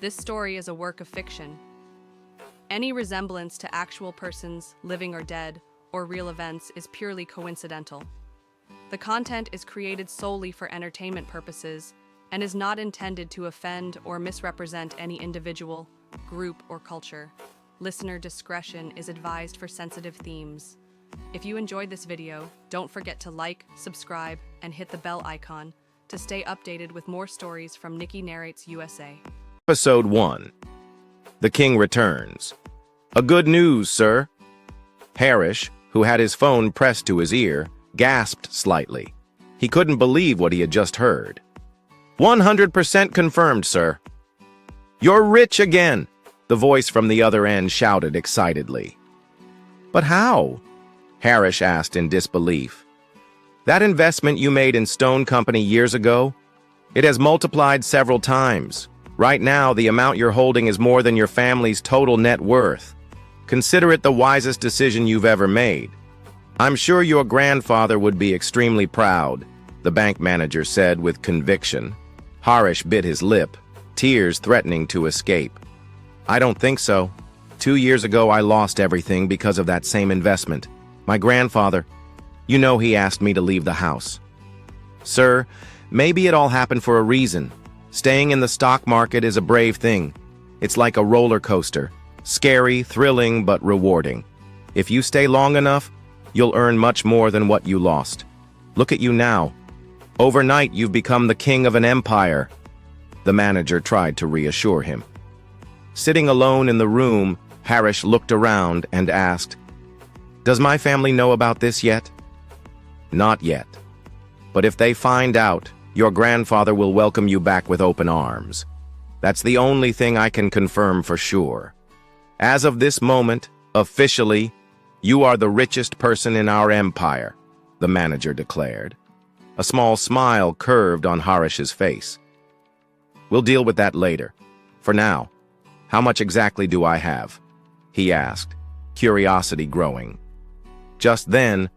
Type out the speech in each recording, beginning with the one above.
This story is a work of fiction. Any resemblance to actual persons, living or dead, or real events is purely coincidental. The content is created solely for entertainment purposes and is not intended to offend or misrepresent any individual, group, or culture. Listener discretion is advised for sensitive themes. If you enjoyed this video, don't forget to like, subscribe, and hit the bell icon to stay updated with more stories from Nikki Narrates USA. Episode 1. The King Returns. A good news, sir. Harish, who had his phone pressed to his ear, gasped slightly. He couldn't believe what he had just heard. 100% confirmed, sir. You're rich again, the voice from the other end shouted excitedly. But how? Harish asked in disbelief. That investment you made in Stone Company years ago? It has multiplied several times. Right now, the amount you're holding is more than your family's total net worth. Consider it the wisest decision you've ever made. I'm sure your grandfather would be extremely proud, the bank manager said with conviction. Harish bit his lip, tears threatening to escape. I don't think so. 2 years ago, I lost everything because of that same investment. My grandfather, he asked me to leave the house. Sir, maybe it all happened for a reason. Staying in the stock market is a brave thing. It's like a roller coaster. Scary, thrilling, but rewarding. If you stay long enough, you'll earn much more than what you lost. Look at you now. Overnight, you've become the king of an empire. The manager tried to reassure him. Sitting alone in the room, Harish looked around and asked, Does my family know about this yet? Not yet. But if they find out, your grandfather will welcome you back with open arms. That's the only thing I can confirm for sure. As of this moment, officially, you are the richest person in our empire, the manager declared. A small smile curved on Harish's face. We'll deal with that later. For now, how much exactly do I have? He asked, curiosity growing. Just then,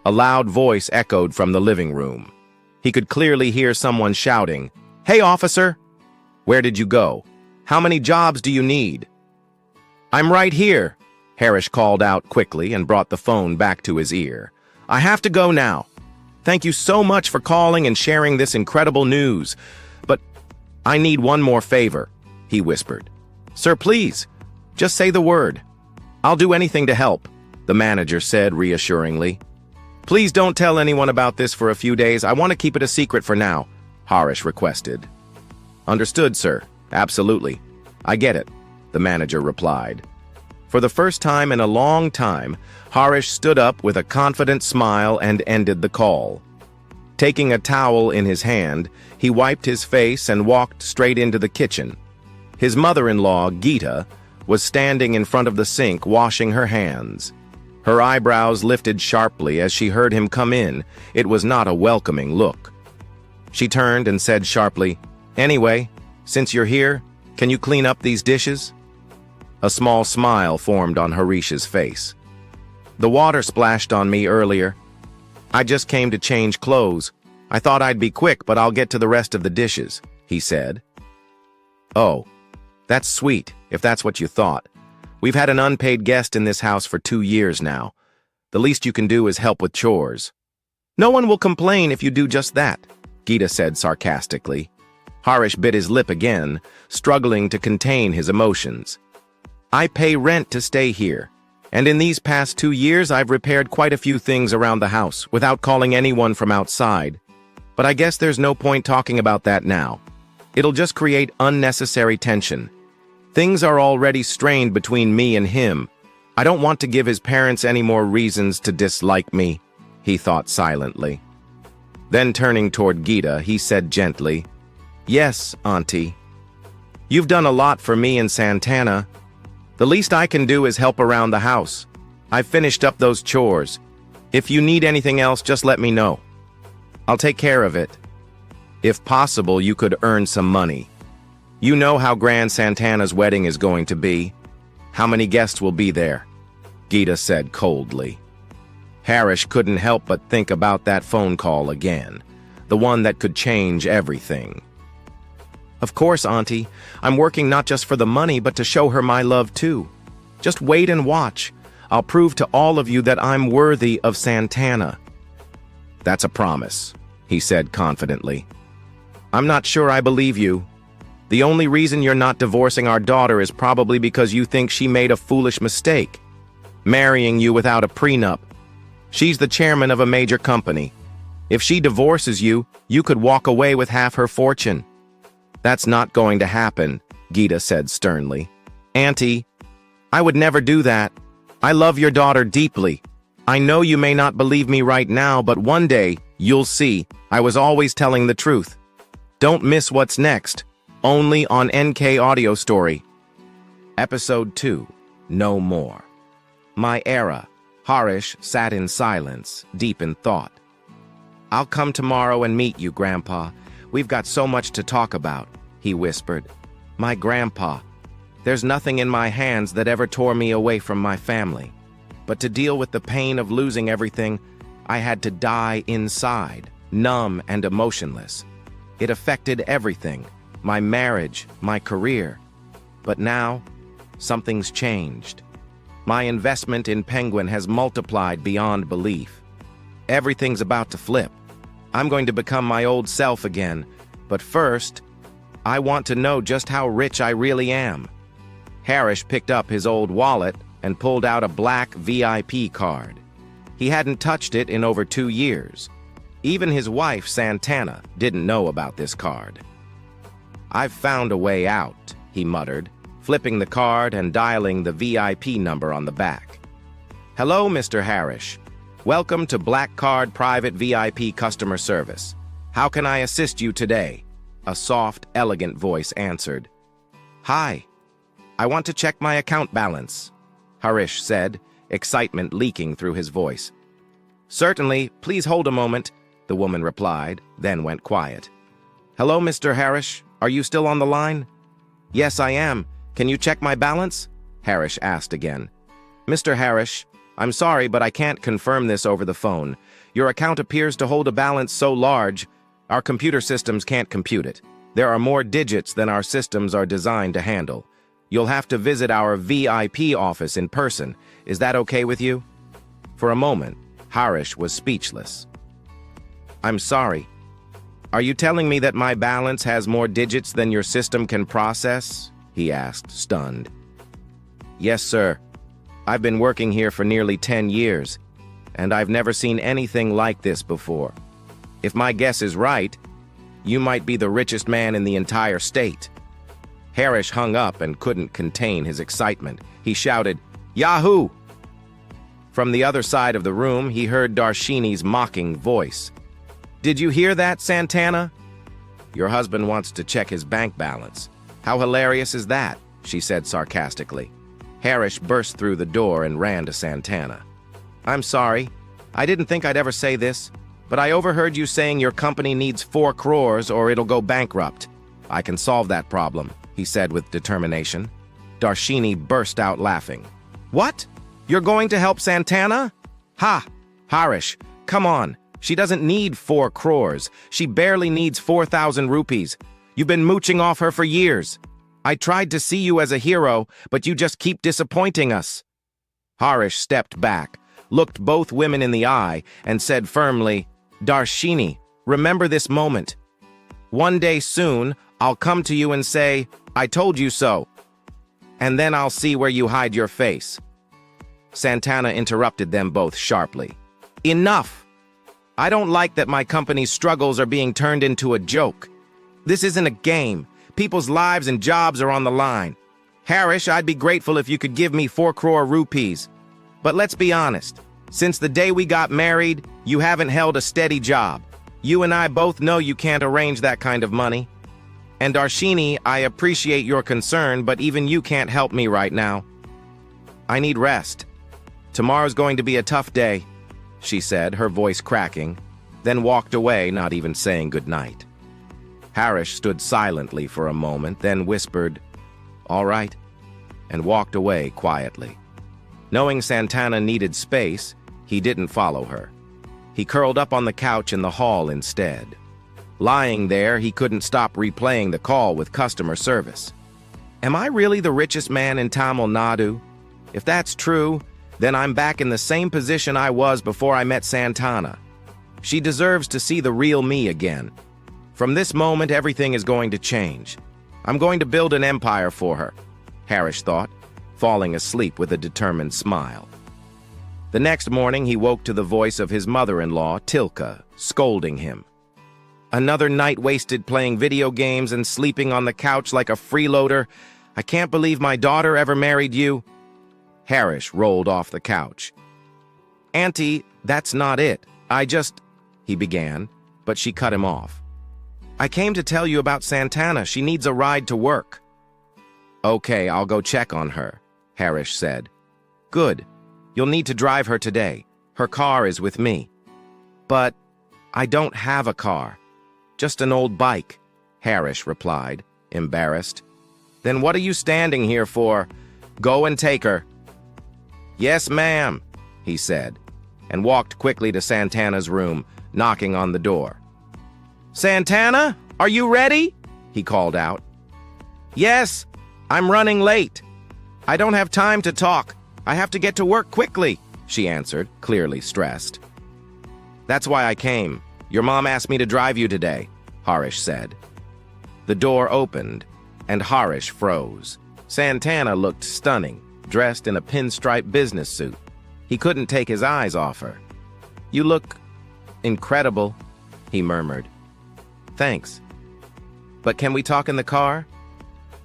a loud voice echoed from the living room. He could clearly hear someone shouting, Hey, officer! Where did you go? How many jobs do you need? I'm right here, Harish called out quickly and brought the phone back to his ear. I have to go now. Thank you so much for calling and sharing this incredible news. But I need one more favor, he whispered. Sir, please, just say the word. I'll do anything to help, the manager said reassuringly. Please don't tell anyone about this for a few days. I want to keep it a secret for now, Harish requested. Understood, sir. Absolutely. I get it, the manager replied. For the first time in a long time, Harish stood up with a confident smile and ended the call. Taking a towel in his hand, he wiped his face and walked straight into the kitchen. His mother-in-law, Geeta, was standing in front of the sink washing her hands. Her eyebrows lifted sharply as she heard him come in. It was not a welcoming look. She turned and said sharply, Anyway, since you're here, can you clean up these dishes? A small smile formed on Harish's face. The water splashed on me earlier. I just came to change clothes. I thought I'd be quick, but I'll get to the rest of the dishes, he said. Oh, that's sweet, if that's what you thought. We've had an unpaid guest in this house for 2 years now. The least you can do is help with chores. No one will complain if you do just that, Geeta said sarcastically. Harish bit his lip again, struggling to contain his emotions. I pay rent to stay here, and in these past 2 years I've repaired quite a few things around the house without calling anyone from outside. But I guess there's no point talking about that now. It'll just create unnecessary tension. Things are already strained between me and him. I don't want to give his parents any more reasons to dislike me, he thought silently. Then turning toward Geeta, he said gently, Yes, Auntie. You've done a lot for me and Santana. The least I can do is help around the house. I've finished up those chores. If you need anything else, just let me know. I'll take care of it. If possible, you could earn some money. You know how grand Santana's wedding is going to be. How many guests will be there? Geeta said coldly. Harish couldn't help but think about that phone call again, the one that could change everything. Of course, Auntie. I'm working not just for the money, but to show her my love too. Just wait and watch. I'll prove to all of you that I'm worthy of Santana. That's a promise, he said confidently. I'm not sure I believe you. The only reason you're not divorcing our daughter is probably because you think she made a foolish mistake, marrying you without a prenup. She's the chairman of a major company. If she divorces you, you could walk away with half her fortune. That's not going to happen, Gita said sternly. Auntie, I would never do that. I love your daughter deeply. I know you may not believe me right now, but one day, you'll see, I was always telling the truth. Don't miss what's next, only on NK Audio Story. Episode 2, No More. My era. Harish sat in silence, deep in thought. I'll come tomorrow and meet you, Grandpa. We've got so much to talk about, he whispered. My grandpa. There's nothing in my hands that ever tore me away from my family. But to deal with the pain of losing everything, I had to die inside, numb and emotionless. It affected everything, my marriage, my career. But now, something's changed. My investment in Penguin has multiplied beyond belief. Everything's about to flip. I'm going to become my old self again. But first, I want to know just how rich I really am. Harish picked up his old wallet and pulled out a black VIP card. He hadn't touched it in over 2 years. Even his wife, Santana, didn't know about this card. I've found a way out, he muttered, flipping the card and dialing the VIP number on the back. Hello, Mr. Harish. Welcome to Black Card Private VIP Customer Service. How can I assist you today? A soft, elegant voice answered. Hi. I want to check my account balance, Harish said, excitement leaking through his voice. Certainly, please hold a moment, the woman replied, then went quiet. Hello, Mr. Harish. Are you still on the line? Yes, I am. Can you check my balance? Harish asked again. Mr. Harish, I'm sorry, but I can't confirm this over the phone. Your account appears to hold a balance so large, our computer systems can't compute it. There are more digits than our systems are designed to handle. You'll have to visit our VIP office in person. Is that okay with you? For a moment, Harish was speechless. I'm sorry. Are you telling me that my balance has more digits than your system can process? He asked, stunned. Yes, sir. I've been working here for nearly 10 years, and I've never seen anything like this before. If my guess is right, you might be the richest man in the entire state. Harish hung up and couldn't contain his excitement. He shouted, Yahoo! From the other side of the room, he heard Darshini's mocking voice. Did you hear that, Santana? Your husband wants to check his bank balance. How hilarious is that? She said sarcastically. Harish burst through the door and ran to Santana. I'm sorry. I didn't think I'd ever say this, but I overheard you saying your company needs 4 crores or it'll go bankrupt. I can solve that problem, he said with determination. Darshini burst out laughing. What? You're going to help Santana? Ha! Harish, come on. She doesn't need 4 crores. She barely needs 4,000 rupees. You've been mooching off her for years. I tried to see you as a hero, but you just keep disappointing us. Harish stepped back, looked both women in the eye, and said firmly, Darshini, remember this moment. One day soon, I'll come to you and say, I told you so. And then I'll see where you hide your face. Santana interrupted them both sharply. Enough! I don't like that my company's struggles are being turned into a joke. This isn't a game. People's lives and jobs are on the line. Harish, I'd be grateful if you could give me 4 crore rupees. But let's be honest. Since the day we got married, you haven't held a steady job. You and I both know you can't arrange that kind of money. And Darshini, I appreciate your concern, but even you can't help me right now. I need rest. Tomorrow's going to be a tough day, she said, her voice cracking, then walked away, not even saying goodnight. Harish stood silently for a moment, then whispered, All right, and walked away quietly. Knowing Santana needed space, he didn't follow her. He curled up on the couch in the hall instead. Lying there, he couldn't stop replaying the call with customer service. Am I really the richest man in Tamil Nadu? If that's true, then I'm back in the same position I was before I met Santana. She deserves to see the real me again. From this moment, everything is going to change. I'm going to build an empire for her, Harish thought, falling asleep with a determined smile. The next morning, he woke to the voice of his mother-in-law, Tilka, scolding him. Another night wasted playing video games and sleeping on the couch like a freeloader. I can't believe my daughter ever married you. Harish rolled off the couch. Auntie, that's not it. He began, but she cut him off. I came to tell you about Santana. She needs a ride to work. Okay, I'll go check on her, Harish said. Good. You'll need to drive her today. Her car is with me. But I don't have a car. Just an old bike, Harish replied, embarrassed. Then what are you standing here for? Go and take her. Yes, ma'am, he said, and walked quickly to Santana's room, knocking on the door. Santana, are you ready? He called out. Yes, I'm running late. I don't have time to talk. I have to get to work quickly, she answered, clearly stressed. That's why I came. Your mom asked me to drive you today, Harish said. The door opened, and Harish froze. Santana looked stunning, dressed in a pinstripe business suit. He couldn't take his eyes off her. You look incredible, he murmured. Thanks. But can we talk in the car?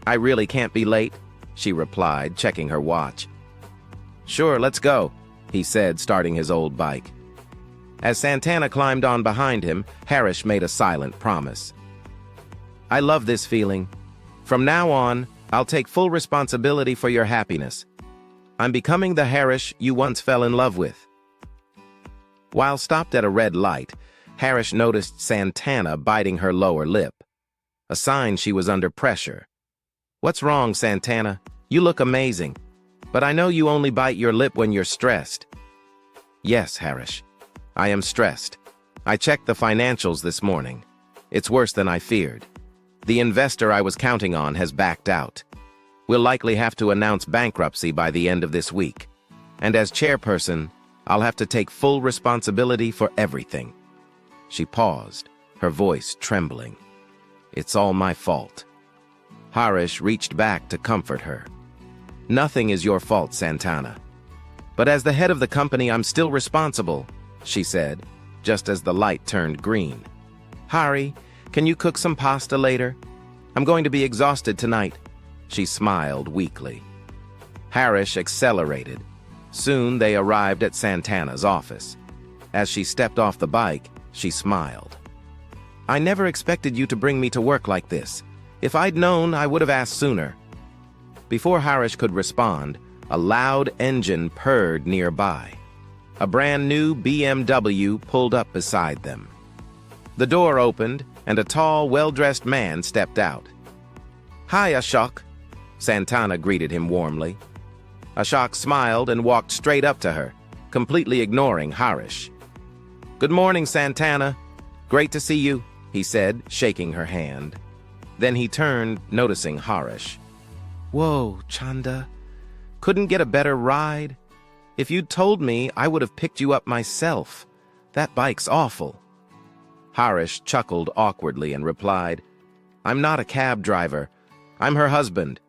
I really can't be late, she replied, checking her watch. Sure, let's go, he said, starting his old bike. As Santana climbed on behind him, Harish made a silent promise. I love this feeling. From now on, I'll take full responsibility for your happiness. I'm becoming the Harish you once fell in love with. While stopped at a red light, Harish noticed Santana biting her lower lip, a sign she was under pressure. What's wrong, Santana? You look amazing, but I know you only bite your lip when you're stressed. Yes, Harish, I am stressed. I checked the financials this morning. It's worse than I feared. The investor I was counting on has backed out. We'll likely have to announce bankruptcy by the end of this week. And as chairperson, I'll have to take full responsibility for everything. She paused, her voice trembling. It's all my fault. Harish reached back to comfort her. Nothing is your fault, Santana. But as the head of the company, I'm still responsible, she said, just as the light turned green. Hari, can you cook some pasta later? I'm going to be exhausted tonight. She smiled weakly. Harish accelerated. Soon they arrived at Santana's office. As she stepped off the bike, she smiled. I never expected you to bring me to work like this. If I'd known, I would have asked sooner. Before Harish could respond, a loud engine purred nearby. A brand new BMW pulled up beside them. The door opened, and a tall, well-dressed man stepped out. Hi, Ashok, Santana greeted him warmly. Ashok smiled and walked straight up to her, completely ignoring Harish. Good morning, Santana. Great to see you, he said, shaking her hand. Then he turned, noticing Harish. Whoa, Chanda. Couldn't get a better ride? If you'd told me, I would have picked you up myself. That bike's awful. Harish chuckled awkwardly and replied, I'm not a cab driver. I'm her husband.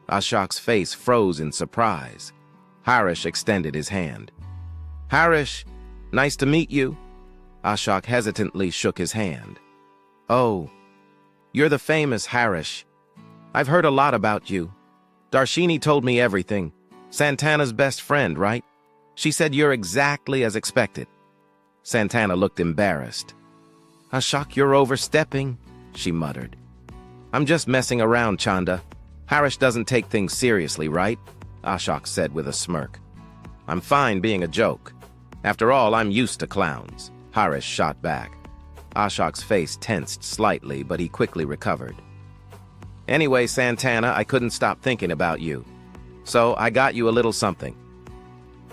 Ashok's face froze in surprise. Harish extended his hand. Harish, nice to meet you. Ashok hesitantly shook his hand. Oh, you're the famous Harish. I've heard a lot about you. Darshini told me everything. Santana's best friend, right? She said you're exactly as expected. Santana looked embarrassed. Ashok, you're overstepping, she muttered. I'm just messing around, Chanda. Harish doesn't take things seriously, right? Ashok said with a smirk. I'm fine being a joke. After all, I'm used to clowns. Harish shot back. Ashok's face tensed slightly, but he quickly recovered. Anyway, Santana, I couldn't stop thinking about you. So I got you a little something.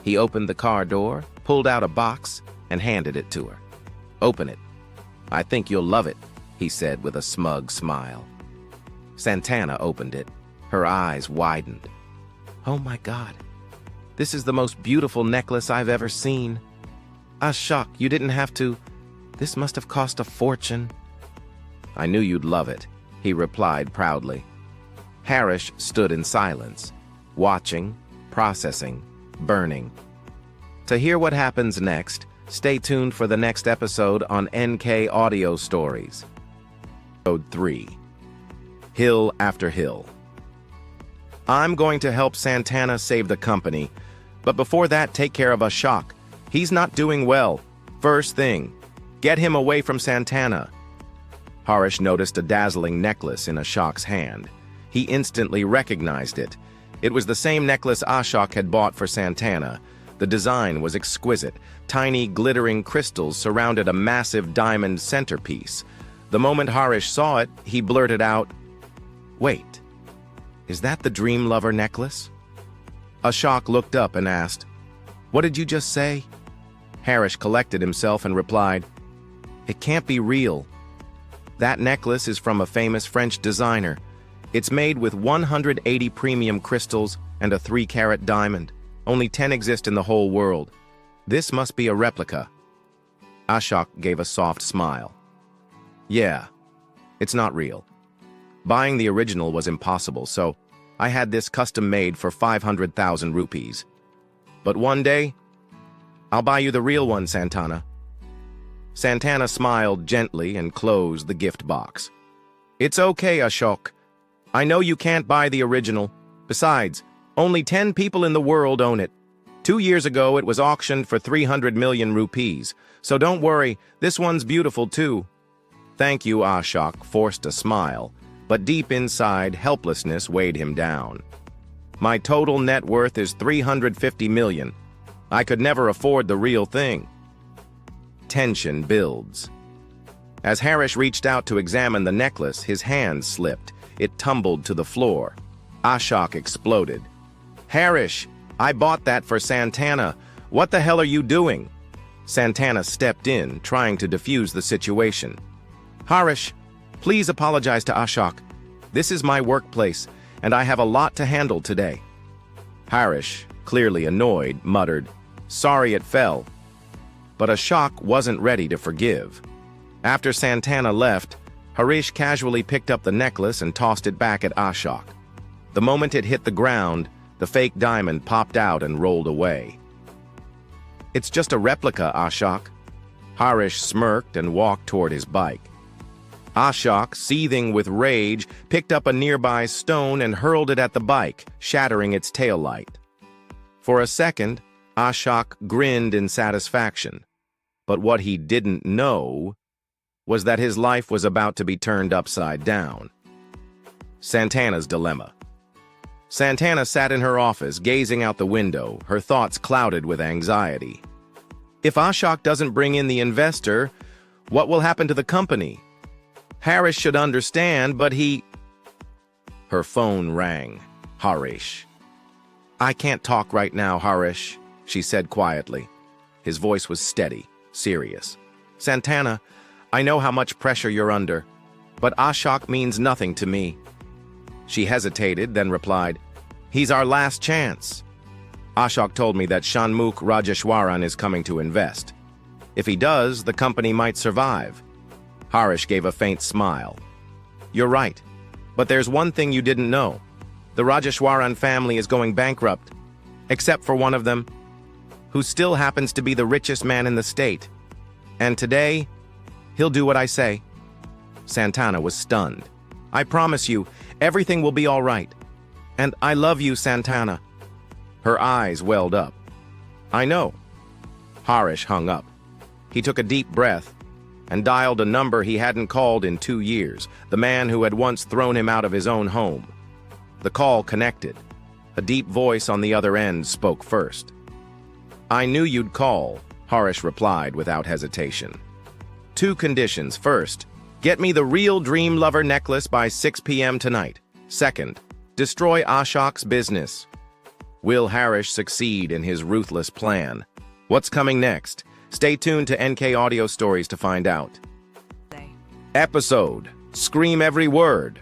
He opened the car door, pulled out a box, and handed it to her. Open it. I think you'll love it, he said with a smug smile. Santana opened it. Her eyes widened. Oh my God. This is the most beautiful necklace I've ever seen. Ashok, you didn't have to. This must have cost a fortune. I knew you'd love it, he replied proudly. Harish stood in silence, watching, processing, burning. To hear what happens next, stay tuned for the next episode on NK Audio Stories. Episode 3. Hill After Hill. I'm going to help Santana save the company, but before that, take care of Ashok. He's not doing well. First thing, get him away from Santana. Harish noticed a dazzling necklace in Ashok's hand. He instantly recognized it. It was the same necklace Ashok had bought for Santana. The design was exquisite. Tiny, glittering crystals surrounded a massive diamond centerpiece. The moment Harish saw it, he blurted out, "Wait, is that the Dream Lover necklace?" Ashok looked up and asked, "What did you just say?" Harish collected himself and replied, "It can't be real. That necklace is from a famous French designer. It's made with 180 premium crystals and a 3-carat diamond. Only 10 exist in the whole world. This must be a replica." Ashok gave a soft smile. "Yeah, it's not real. Buying the original was impossible, so I had this custom made for 500,000 rupees. But one day, I'll buy you the real one, Santana." Santana smiled gently and closed the gift box. "It's okay, Ashok. I know you can't buy the original. Besides, only 10 people in the world own it. 2 years ago, it was auctioned for 300 million rupees. So don't worry, this one's beautiful too." "Thank you," Ashok forced a smile, but deep inside, helplessness weighed him down. "My total net worth is 350 million. I could never afford the real thing." Tension builds. As Harish reached out to examine the necklace, his hand slipped. It tumbled to the floor. Ashok exploded. "Harish, I bought that for Santana. What the hell are you doing?" Santana stepped in, trying to defuse the situation. "Harish, please apologize to Ashok. This is my workplace, and I have a lot to handle today." Harish, clearly annoyed, muttered, "Sorry it fell." But Ashok wasn't ready to forgive. After Santana left, Harish casually picked up the necklace and tossed it back at Ashok. The moment it hit the ground, the fake diamond popped out and rolled away. "It's just a replica, Ashok." Harish smirked and walked toward his bike. Ashok, seething with rage, picked up a nearby stone and hurled it at the bike, shattering its taillight. For a second, Ashok grinned in satisfaction. But what he didn't know was that his life was about to be turned upside down. Santana's dilemma. Santana sat in her office, gazing out the window, her thoughts clouded with anxiety. If Ashok doesn't bring in the investor, what will happen to the company? Harish should understand, but he... Her phone rang. Harish. "I can't talk right now, Harish," she said quietly. His voice was steady, serious. "Santana, I know how much pressure you're under, but Ashok means nothing to me." She hesitated, then replied, "He's our last chance. Ashok told me that Shanmukh Rajeshwaran is coming to invest. If he does, the company might survive." Harish gave a faint smile. "You're right, but there's one thing you didn't know. The Rajeshwaran family is going bankrupt, except for one of them, who still happens to be the richest man in the state. And today, he'll do what I say." Santana was stunned. "I promise you, everything will be all right. And I love you, Santana." Her eyes welled up. "I know." Harish hung up. He took a deep breath and dialed a number he hadn't called in 2 years, the man who had once thrown him out of his own home. The call connected. A deep voice on the other end spoke first. "I knew you'd call," Harish replied without hesitation. "2 conditions. First, get me the real Dream Lover necklace by 6 p.m. tonight. Second, destroy Ashok's business." Will Harish succeed in his ruthless plan? What's coming next? Stay tuned to NK Audio Stories to find out. Episode. Scream every word.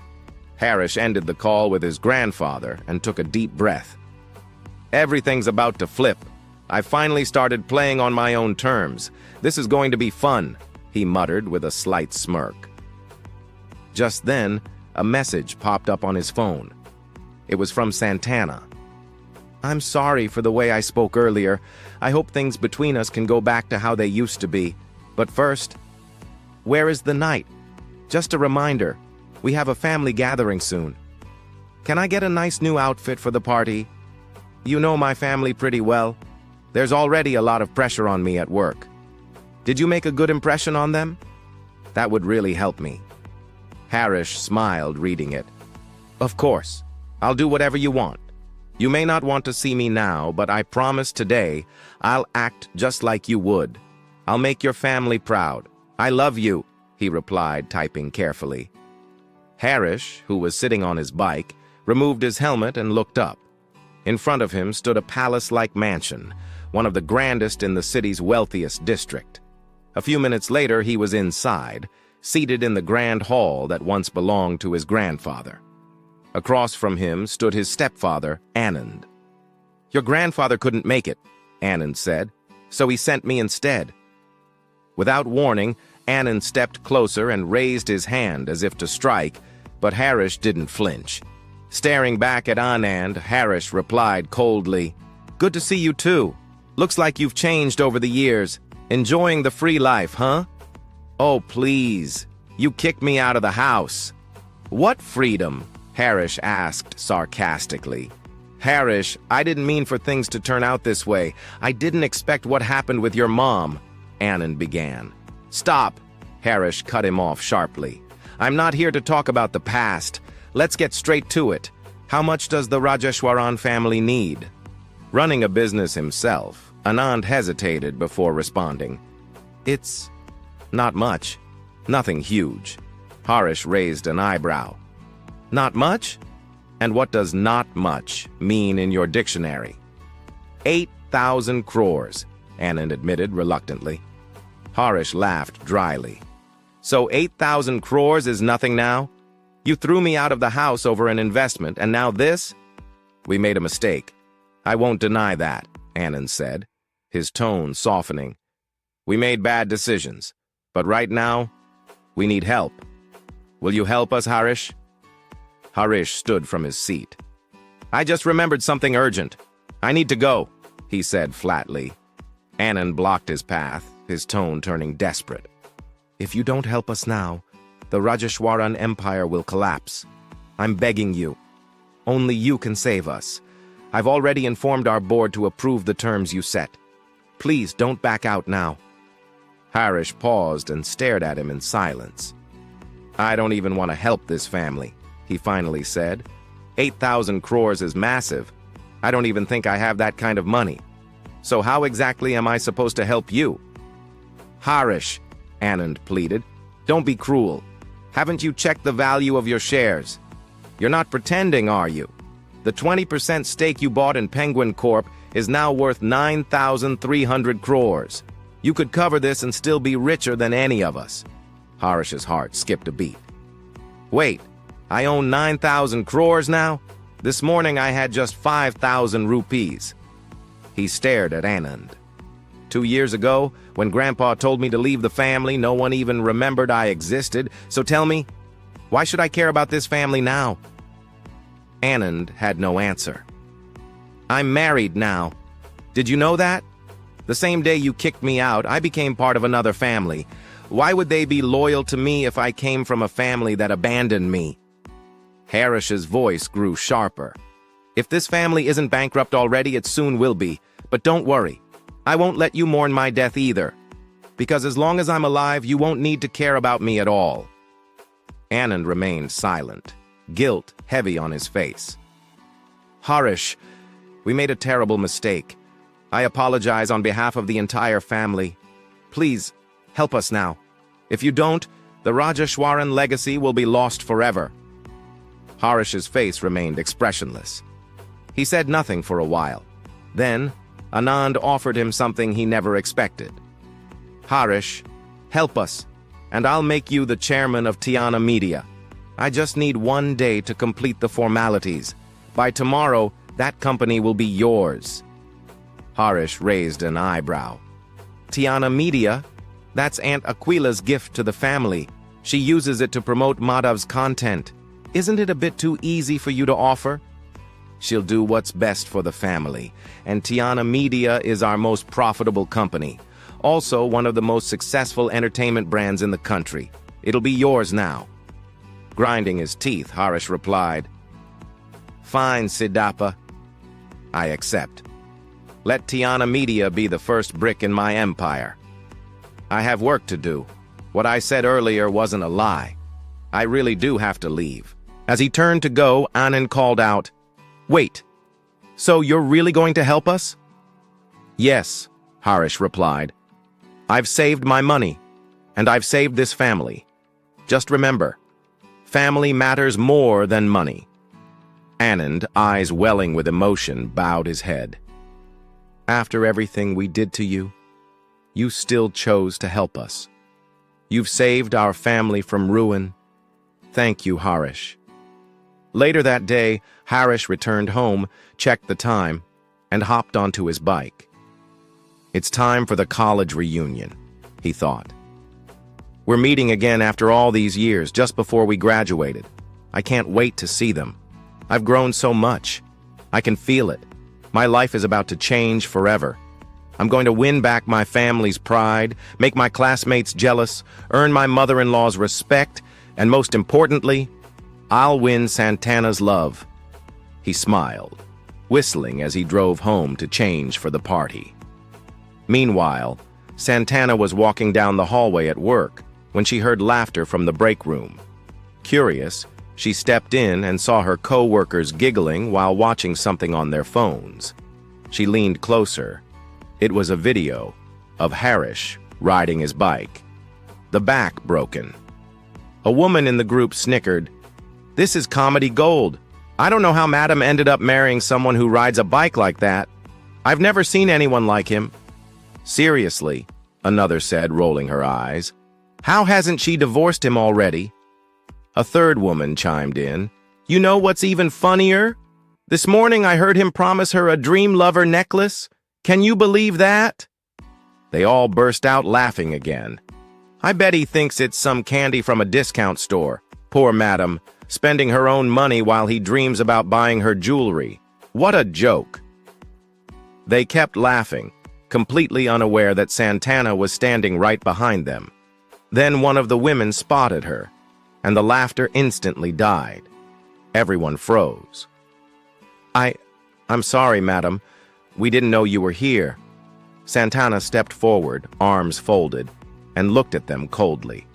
Harish ended the call with his grandfather and took a deep breath. Everything's about to flip. I finally started playing on my own terms. This is going to be fun, he muttered with a slight smirk. Just then, a message popped up on his phone. It was from Santana. I'm sorry for the way I spoke earlier. I hope things between us can go back to how they used to be. But first, where is the night? Just a reminder, we have a family gathering soon. Can I get a nice new outfit for the party? You know my family pretty well. There's already a lot of pressure on me at work. Did you make a good impression on them? That would really help me. Harish smiled reading it. Of course. I'll do whatever you want. You may not want to see me now, but I promise today I'll act just like you would. I'll make your family proud. I love you, he replied, typing carefully. Harish, who was sitting on his bike, removed his helmet and looked up. In front of him stood a palace-like mansion, one of the grandest in the city's wealthiest district. A few minutes later, he was inside, seated in the grand hall that once belonged to his grandfather. Across from him stood his stepfather, Anand. Your grandfather couldn't make it, Anand said, so he sent me instead. Without warning, Anand stepped closer and raised his hand as if to strike, but Harish didn't flinch. Staring back at Anand, Harish replied coldly, Good to see you too. Looks like you've changed over the years. Enjoying the free life, huh? Oh, please. You kicked me out of the house. What freedom? Harish asked sarcastically. Harish, I didn't mean for things to turn out this way. I didn't expect what happened with your mom, Anand began. Stop, Harish cut him off sharply. I'm not here to talk about the past. Let's get straight to it. How much does the Rajeshwaran family need? Running a business himself, Anand hesitated before responding. It's not much. Nothing huge. Harish raised an eyebrow. Not much? And what does not much mean in your dictionary? 8,000 crores, Anand admitted reluctantly. Harish laughed dryly. So 8,000 crores is nothing now? You threw me out of the house over an investment, and now this? We made a mistake. I won't deny that, Anand said, his tone softening. We made bad decisions, but right now, we need help. Will you help us, Harish? Harish stood from his seat. I just remembered something urgent. I need to go, he said flatly. Anand blocked his path, his tone turning desperate. If you don't help us now, the Rajeshwaran Empire will collapse. I'm begging you. Only you can save us. I've already informed our board to approve the terms you set. Please don't back out now. Harish paused and stared at him in silence. I don't even want to help this family, he finally said. 8,000 crores is massive. I don't even think I have that kind of money. So how exactly am I supposed to help you? Harish, Anand pleaded, don't be cruel. Haven't you checked the value of your shares? You're not pretending, are you? The 20% stake you bought in Penguin Corp is now worth 9,300 crores. You could cover this and still be richer than any of us. Harish's heart skipped a beat. Wait, I own 9,000 crores now? This morning I had just 5,000 rupees. He stared at Anand. 2 years ago, when Grandpa told me to leave the family, no one even remembered I existed. So tell me, why should I care about this family now? Anand had no answer. I'm married now. Did you know that? The same day you kicked me out, I became part of another family. Why would they be loyal to me if I came from a family that abandoned me? Harish's voice grew sharper. If this family isn't bankrupt already, it soon will be. But don't worry. I won't let you mourn my death either. Because as long as I'm alive, you won't need to care about me at all. Anand remained silent, guilt heavy on his face. Harish, we made a terrible mistake. I apologize on behalf of the entire family. Please, help us now. If you don't, the Rajeshwaran legacy will be lost forever. Harish's face remained expressionless. He said nothing for a while. Then, Anand offered him something he never expected. Harish, help us, and I'll make you the chairman of Tiana Media. I just need 1 day to complete the formalities. By tomorrow, that company will be yours." Harish raised an eyebrow. "Tiana Media? That's Aunt Aquila's gift to the family. She uses it to promote Madhav's content. Isn't it a bit too easy for you to offer?" "She'll do what's best for the family, and Tiana Media is our most profitable company. Also one of the most successful entertainment brands in the country. It'll be yours now." Grinding his teeth, Harish replied, "Fine, Siddhapa. I accept. Let Tiana Media be the first brick in my empire. I have work to do. What I said earlier wasn't a lie. I really do have to leave." As he turned to go, Anand called out, "Wait, so you're really going to help us?" "Yes," Harish replied. "I've saved my money, and I've saved this family. Just remember, family matters more than money." Anand, eyes welling with emotion, bowed his head. "After everything we did to you, you still chose to help us. You've saved our family from ruin. Thank you, Harish." Later that day, Harish returned home, checked the time, and hopped onto his bike. It's time for the college reunion, he thought. We're meeting again after all these years, just before we graduated. I can't wait to see them. I've grown so much. I can feel it. My life is about to change forever. I'm going to win back my family's pride, make my classmates jealous, earn my mother-in-law's respect, and most importantly, I'll win Santana's love. He smiled, whistling as he drove home to change for the party. Meanwhile, Santana was walking down the hallway at work when she heard laughter from the break room. Curious, she stepped in and saw her co-workers giggling while watching something on their phones. She leaned closer. It was a video of Harish riding his bike, the back broken. A woman in the group snickered, "This is comedy gold. I don't know how Madam ended up marrying someone who rides a bike like that. I've never seen anyone like him." "Seriously," another said, rolling her eyes. "How hasn't she divorced him already?" A third woman chimed in, "You know what's even funnier? This morning I heard him promise her a dream lover necklace. Can you believe that?" They all burst out laughing again. "I bet he thinks it's some candy from a discount store. Poor Madam, spending her own money while he dreams about buying her jewelry. What a joke." They kept laughing, completely unaware that Santana was standing right behind them. Then one of the women spotted her, and the laughter instantly died. Everyone froze. I'm sorry, Madam. We didn't know you were here." Santana stepped forward, arms folded, and looked at them coldly.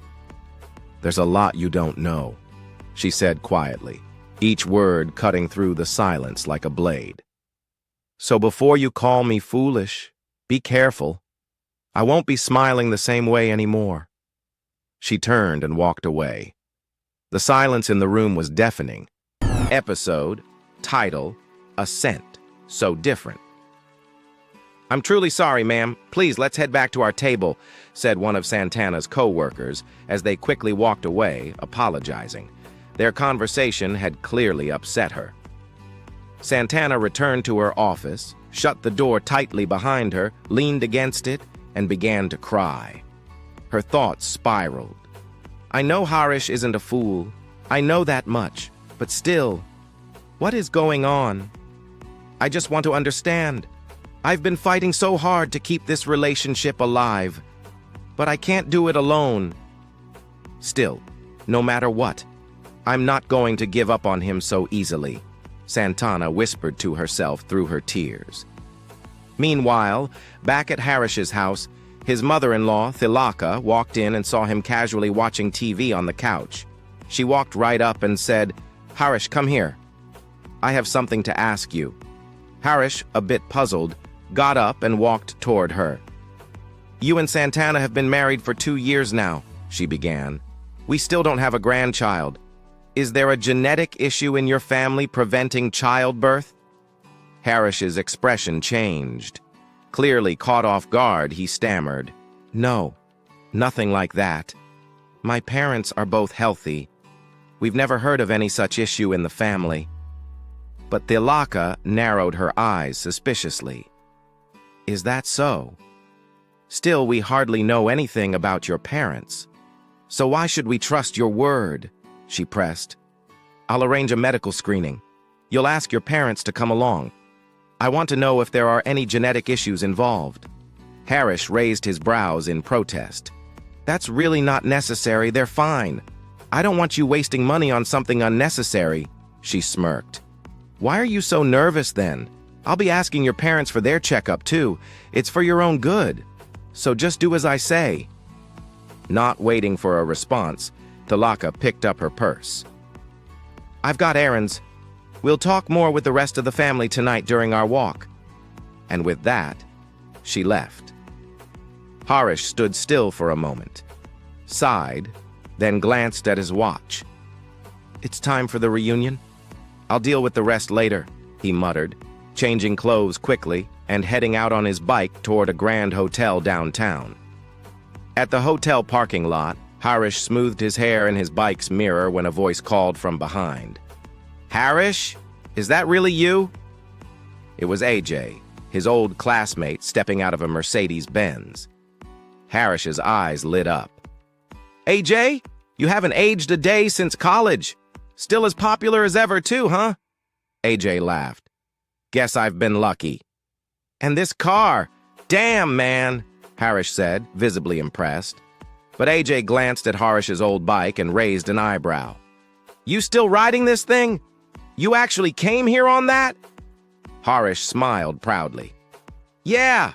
"There's a lot you don't know," she said quietly, each word cutting through the silence like a blade. "So before you call me foolish, be careful. I won't be smiling the same way anymore." She turned and walked away. The silence in the room was deafening. Episode, title, A Scent, So Different. "I'm truly sorry, ma'am. Please, let's head back to our table," said one of Santana's co-workers as they quickly walked away, apologizing. Their conversation had clearly upset her. Santana returned to her office, shut the door tightly behind her, leaned against it, and began to cry. Her thoughts spiraled. "I know Harish isn't a fool. I know that much. But still, what is going on? I just want to understand. I've been fighting so hard to keep this relationship alive, but I can't do it alone. Still, no matter what, I'm not going to give up on him so easily," Santana whispered to herself through her tears. Meanwhile, back at Harish's house, his mother-in-law, Thilaka, walked in and saw him casually watching TV on the couch. She walked right up and said, "Harish, come here. I have something to ask you." Harish, a bit puzzled, got up and walked toward her. "You and Santana have been married for 2 years now," she began. "We still don't have a grandchild. Is there a genetic issue in your family preventing childbirth?" Harish's expression changed. Clearly caught off guard, he stammered, "No, nothing like that." My parents are both healthy. We've never heard of any such issue in the family. But Tilaka narrowed her eyes suspiciously. Is that so? Still, we hardly know anything about your parents. So why should we trust your word? She pressed. I'll arrange a medical screening. You'll ask your parents to come along. I want to know if there are any genetic issues involved. Harish raised his brows in protest. That's really not necessary, they're fine. I don't want you wasting money on something unnecessary, she smirked. Why are you so nervous then? I'll be asking your parents for their checkup too. It's for your own good. So just do as I say. Not waiting for a response, Tilaka picked up her purse. I've got errands. We'll talk more with the rest of the family tonight during our walk. And with that, she left. Harish stood still for a moment, sighed, then glanced at his watch. It's time for the reunion. I'll deal with the rest later, he muttered, changing clothes quickly and heading out on his bike toward a grand hotel downtown. At the hotel parking lot, Harish smoothed his hair in his bike's mirror when a voice called from behind. Harish? Is that really you? It was AJ, his old classmate, stepping out of a Mercedes-Benz. Harish's eyes lit up. AJ, you haven't aged a day since college. Still as popular as ever too, huh? AJ laughed. Guess I've been lucky. And this car, damn man, Harish said, visibly impressed. But AJ glanced at Harish's old bike and raised an eyebrow. You still riding this thing? You actually came here on that? Harish smiled proudly. Yeah,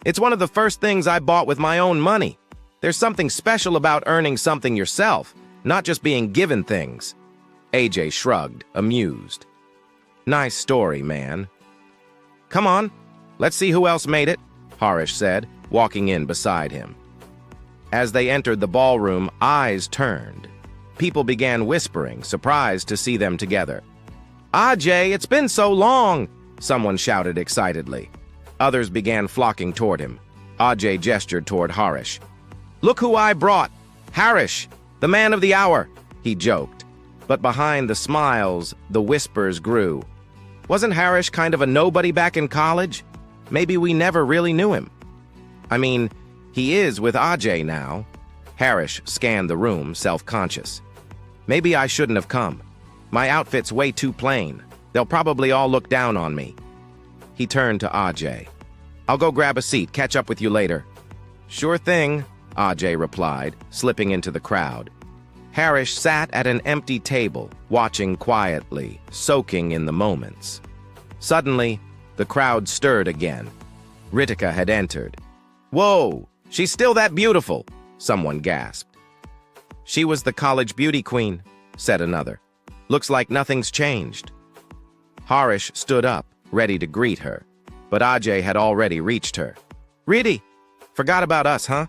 it's one of the first things I bought with my own money. There's something special about earning something yourself, not just being given things. AJ shrugged, amused. Nice story, man. Come on, let's see who else made it, Harish said, walking in beside him. As they entered the ballroom, eyes turned. People began whispering, surprised to see them together. Ajay, it's been so long, someone shouted excitedly. Others began flocking toward him. Ajay gestured toward Harish. Look who I brought! Harish, the man of the hour, he joked. But behind the smiles, the whispers grew. Wasn't Harish kind of a nobody back in college? Maybe we never really knew him. I mean, he is with Ajay now. Harish scanned the room, self-conscious. Maybe I shouldn't have come. My outfit's way too plain. They'll probably all look down on me. He turned to Ajay. I'll go grab a seat, catch up with you later. Sure thing, Ajay replied, slipping into the crowd. Harish sat at an empty table, watching quietly, soaking in the moments. Suddenly, the crowd stirred again. Ritika had entered. Whoa, she's still that beautiful, someone gasped. She was the college beauty queen, said another. Looks like nothing's changed. Harish stood up, ready to greet her, but Ajay had already reached her. Riddhi, forgot about us, huh?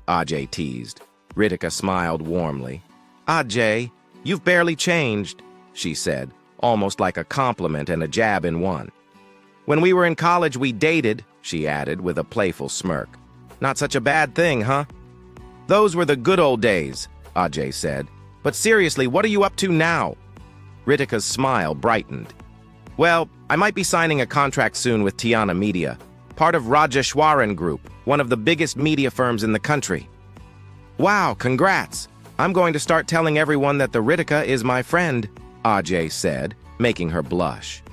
Ajay teased. Ritika smiled warmly. Ajay, you've barely changed, she said, almost like a compliment and a jab in one. When we were in college, we dated, she added with a playful smirk. Not such a bad thing, huh? Those were the good old days, Ajay said. But seriously, what are you up to now? Ritika's smile brightened. Well, I might be signing a contract soon with Tiana Media, part of Rajeshwaran Group, one of the biggest media firms in the country. Wow, congrats! I'm going to start telling everyone that the Ritika is my friend, Ajay said, making her blush.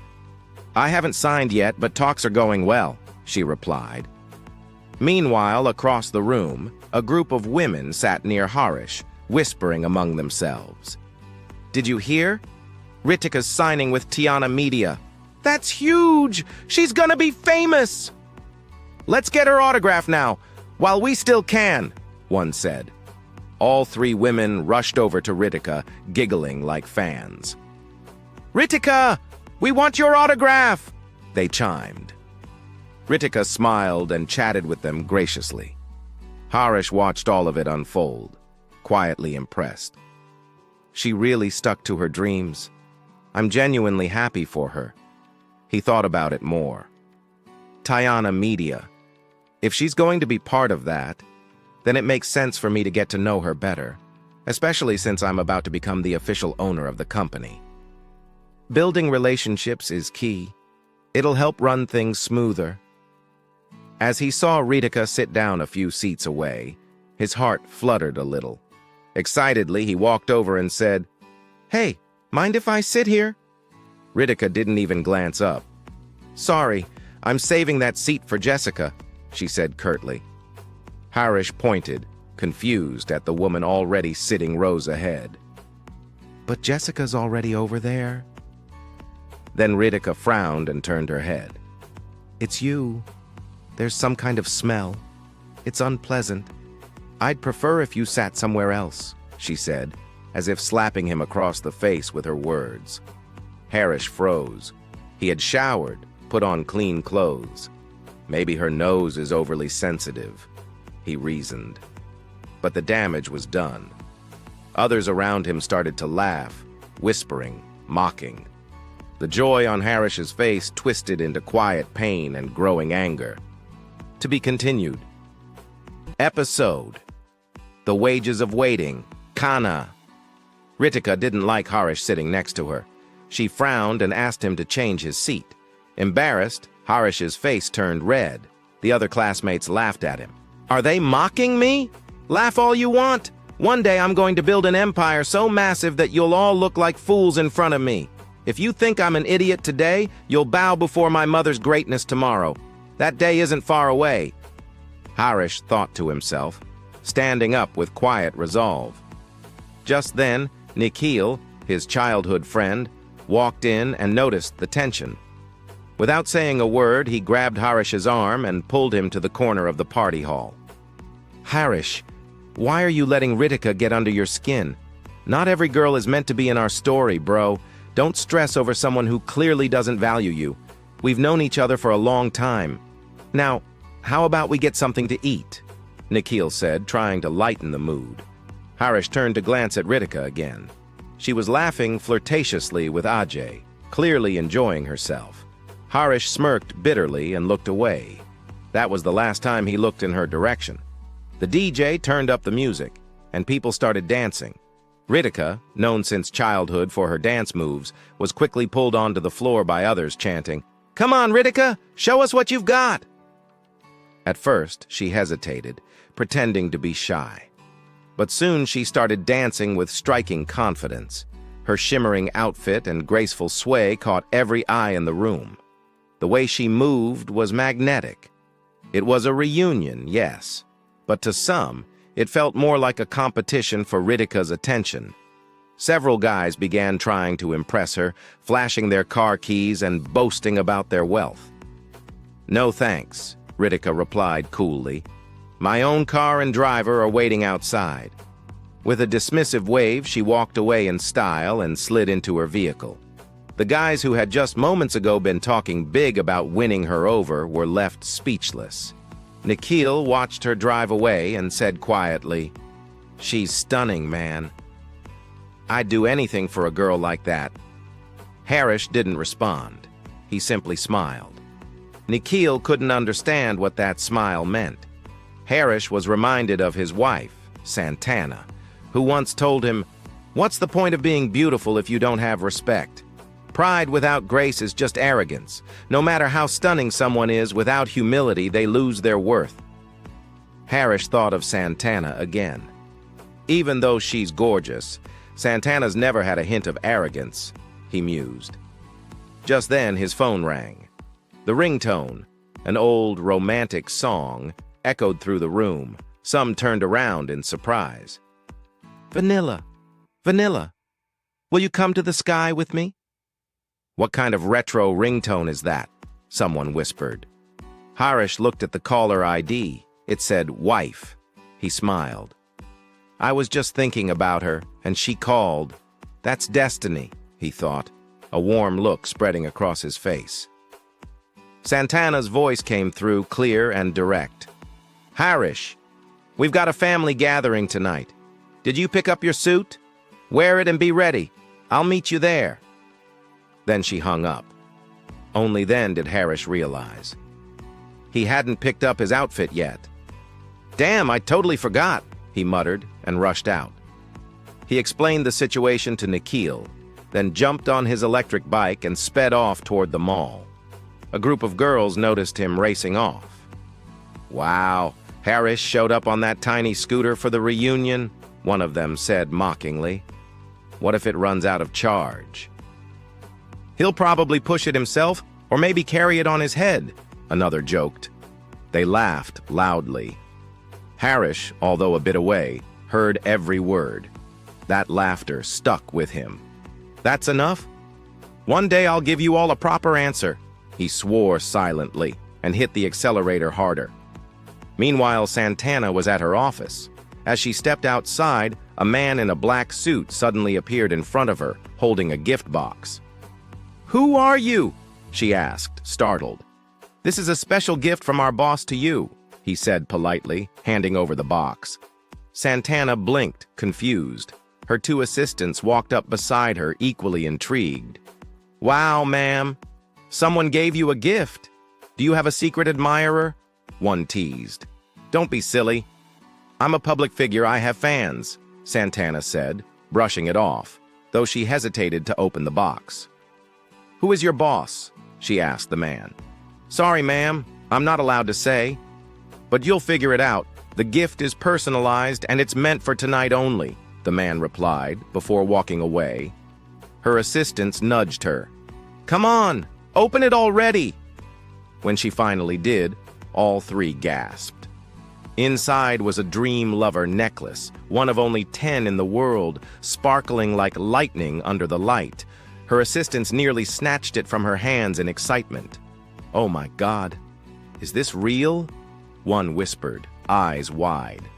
I haven't signed yet, but talks are going well, she replied. Meanwhile, across the room, a group of women sat near Harish, whispering among themselves. Did you hear? Ritika's signing with Tiana Media. That's huge! She's gonna be famous! Let's get her autograph now, while we still can, one said. All three women rushed over to Ritika, giggling like fans. Ritika, we want your autograph, they chimed. Ritika smiled and chatted with them graciously. Harish watched all of it unfold, quietly impressed. She really stuck to her dreams. I'm genuinely happy for her. He thought about it more. Tiana Media. If she's going to be part of that, then it makes sense for me to get to know her better, especially since I'm about to become the official owner of the company. Building relationships is key. It'll help run things smoother. As he saw Ritika sit down a few seats away, his heart fluttered a little. Excitedly, he walked over and said, "Hey, mind if I sit here?" Ritika didn't even glance up. "Sorry, I'm saving that seat for Jessica," she said curtly. Harish pointed, confused at the woman already sitting rows ahead. "But Jessica's already over there." Then Ritika frowned and turned her head. "It's you. There's some kind of smell. It's unpleasant. I'd prefer if you sat somewhere else," she said, as if slapping him across the face with her words. Harish froze. He had showered, put on clean clothes. Maybe her nose is overly sensitive, he reasoned. But the damage was done. Others around him started to laugh, whispering, mocking. The joy on Harish's face twisted into quiet pain and growing anger. To be continued. Episode: The Wages of Waiting, Kana. Ritika didn't like Harish sitting next to her. She frowned and asked him to change his seat. Embarrassed, Harish's face turned red. The other classmates laughed at him. "Are they mocking me? Laugh all you want. One day I'm going to build an empire so massive that you'll all look like fools in front of me. If you think I'm an idiot today, you'll bow before my mother's greatness tomorrow. That day isn't far away." Harish thought to himself, standing up with quiet resolve. Just then, Nikki, his childhood friend, walked in and noticed the tension. Without saying a word, he grabbed Harish's arm and pulled him to the corner of the party hall. "Harish, why are you letting Ritika get under your skin? Not every girl is meant to be in our story, bro. Don't stress over someone who clearly doesn't value you. We've known each other for a long time. Now, how about we get something to eat?" Nikki said, trying to lighten the mood. Harish turned to glance at Ritika again. She was laughing flirtatiously with Ajay, clearly enjoying herself. Harish smirked bitterly and looked away. That was the last time he looked in her direction. The DJ turned up the music, and people started dancing. Ritika, known since childhood for her dance moves, was quickly pulled onto the floor by others chanting, "Come on, Ritika, show us what you've got!" At first, she hesitated, pretending to be shy. But soon she started dancing with striking confidence. Her shimmering outfit and graceful sway caught every eye in the room. The way she moved was magnetic. It was a reunion, yes, but to some, it felt more like a competition for Ritika's attention. Several guys began trying to impress her, flashing their car keys and boasting about their wealth. "No thanks," Ritika replied coolly. "My own car and driver are waiting outside." With a dismissive wave, she walked away in style and slid into her vehicle. The guys who had just moments ago been talking big about winning her over were left speechless. Nikhil watched her drive away and said quietly, "She's stunning, man. I'd do anything for a girl like that." Harish didn't respond. He simply smiled. Nikhil couldn't understand what that smile meant. Harish was reminded of his wife, Santana, who once told him, "What's the point of being beautiful if you don't have respect? Pride without grace is just arrogance. No matter how stunning someone is, without humility, they lose their worth." Harish thought of Santana again. Even though she's gorgeous, Santana's never had a hint of arrogance, he mused. Just then, his phone rang. The ringtone, an old romantic song, echoed through the room. Some turned around in surprise. "Vanilla, Vanilla, will you come to the sky with me?" "What kind of retro ringtone is that?" someone whispered. Harish looked at the caller ID. It said, "Wife." He smiled. "I was just thinking about her, and she called. That's destiny," he thought, a warm look spreading across his face. Santana's voice came through, clear and direct. "Harish, we've got a family gathering tonight. Did you pick up your suit? Wear it and be ready. I'll meet you there." Then she hung up. Only then did Harish realize. He hadn't picked up his outfit yet. "Damn, I totally forgot," he muttered and rushed out. He explained the situation to Nikki, then jumped on his electric bike and sped off toward the mall. A group of girls noticed him racing off. "Wow, Harris showed up on that tiny scooter for the reunion," one of them said mockingly. "What if it runs out of charge?" "He'll probably push it himself, or maybe carry it on his head," another joked. They laughed loudly. Harris, although a bit away, heard every word. That laughter stuck with him. "That's enough? One day I'll give you all a proper answer," he swore silently and hit the accelerator harder. Meanwhile, Santana was at her office. As she stepped outside, a man in a black suit suddenly appeared in front of her, holding a gift box. "Who are you?" she asked, startled. "This is a special gift from our boss to you," he said politely, handing over the box. Santana blinked, confused. Her two assistants walked up beside her, equally intrigued. "Wow, ma'am. Someone gave you a gift. Do you have a secret admirer?" one teased. "Don't be silly. I'm a public figure, I have fans," Santana said, brushing it off, though she hesitated to open the box. "Who is your boss?" she asked the man. "Sorry, ma'am, I'm not allowed to say. But you'll figure it out. The gift is personalized and it's meant for tonight only," the man replied before walking away. Her assistants nudged her. "Come on, open it already!" When she finally did, all three gasped. Inside was a dream lover necklace, one of only 10 in the world, sparkling like lightning under the light. Her assistants nearly snatched it from her hands in excitement. "Oh my God, is this real?" one whispered, eyes wide.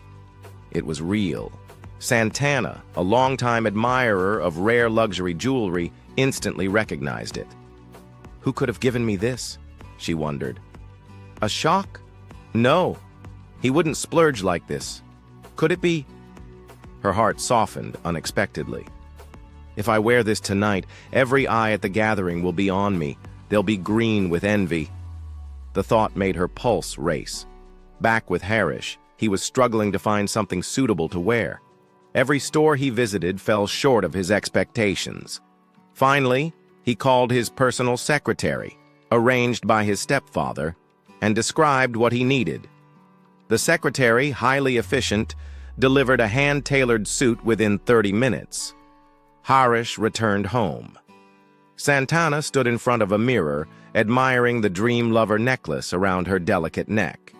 It was real. Santana, a longtime admirer of rare luxury jewelry, instantly recognized it. "Who could have given me this?" she wondered. "A shock? No, he wouldn't splurge like this. Could it be?" Her heart softened unexpectedly. "If I wear this tonight, every eye at the gathering will be on me. They'll be green with envy." The thought made her pulse race. Back with Harris, he was struggling to find something suitable to wear. Every store he visited fell short of his expectations. Finally, he called his personal secretary, arranged by his stepfather, and described what he needed. The secretary, highly efficient, delivered a hand-tailored suit within 30 minutes. Harris returned home. Santana stood in front of a mirror, admiring the dream lover necklace around her delicate neck.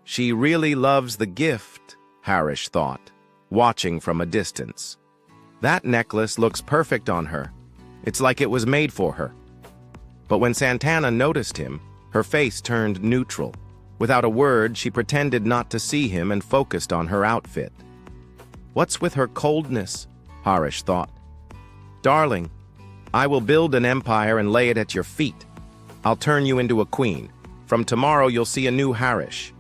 "She really loves the gift," Harris thought, watching from a distance. "That necklace looks perfect on her. It's like it was made for her." But when Santana noticed him, her face turned neutral. Without a word, she pretended not to see him and focused on her outfit. "What's with her coldness?" Harris thought. "Darling, I will build an empire and lay it at your feet. I'll turn you into a queen. From tomorrow you'll see a new Harris."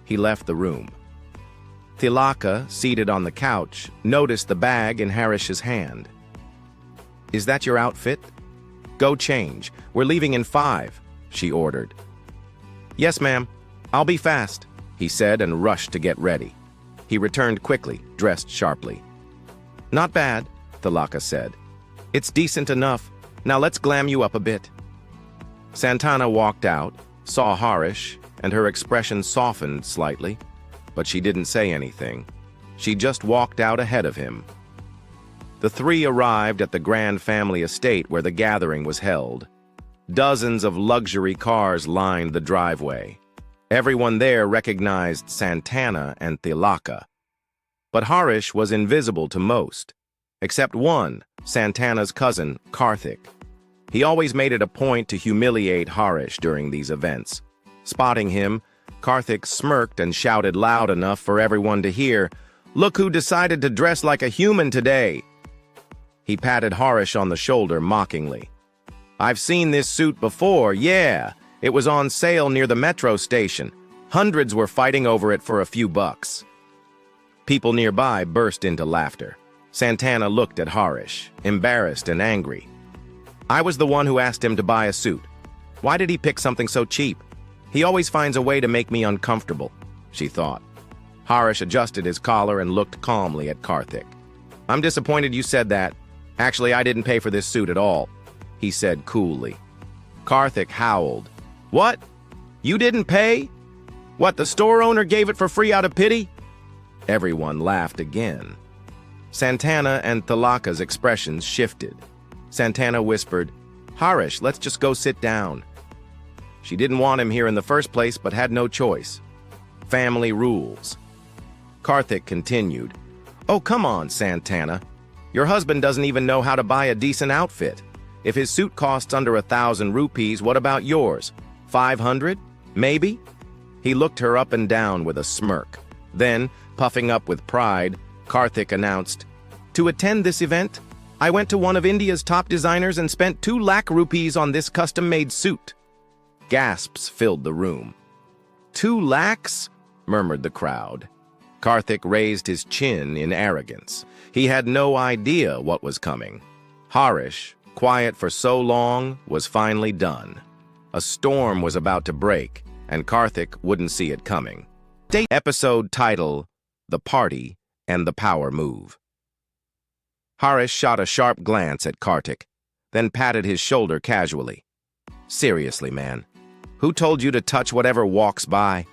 He left the room. Tilaka, seated on the couch, noticed the bag in Harris's hand. "Is that your outfit? Go change. We're leaving in 5, she ordered. "Yes, ma'am. I'll be fast," he said and rushed to get ready. He returned quickly, dressed sharply. "Not bad," Tilaka said. "It's decent enough. Now let's glam you up a bit." Santana walked out, saw Harris, and her expression softened slightly, but she didn't say anything. She just walked out ahead of him. The three arrived at the grand family estate where the gathering was held. Dozens of luxury cars lined the driveway. Everyone there recognized Santana and Tilaka. But Harris was invisible to most, except one, Santana's cousin, Karthik. He always made it a point to humiliate Harris during these events. Spotting him, Karthik smirked and shouted loud enough for everyone to hear, "Look who decided to dress like a human today!" He patted Harris on the shoulder mockingly. "I've seen this suit before, yeah. It was on sale near the metro station. Hundreds were fighting over it for a few bucks." People nearby burst into laughter. Santana looked at Harris, embarrassed and angry. "I was the one who asked him to buy a suit. Why did he pick something so cheap? He always finds a way to make me uncomfortable," she thought. Harris adjusted his collar and looked calmly at Karthik. I'm disappointed you said that. Actually, I didn't pay for this suit at all, he said coolly. Karthik howled. What? You didn't pay? What, the store owner gave it for free out of pity? Everyone laughed again. Santana and Thalaka's expressions shifted. Santana whispered, Harish, let's just go sit down. She didn't want him here in the first place, but had no choice. Family rules. Karthik continued, Oh, come on, Santana. Your husband doesn't even know how to buy a decent outfit. If his suit costs under 1,000 rupees, what about yours? 500? Maybe? He looked her up and down with a smirk. Then, puffing up with pride, Karthik announced, To attend this event, I went to one of India's top designers and spent 2 lakh rupees on this custom-made suit. Gasps filled the room. 2 lakhs? Murmured the crowd. Karthik raised his chin in arrogance. He had no idea what was coming. Harish, quiet for so long, was finally done. A storm was about to break, and Karthik wouldn't see it coming. Episode title, The Party and the Power Move. Harish shot a sharp glance at Karthik, then patted his shoulder casually. Seriously, man, who told you to touch whatever walks by?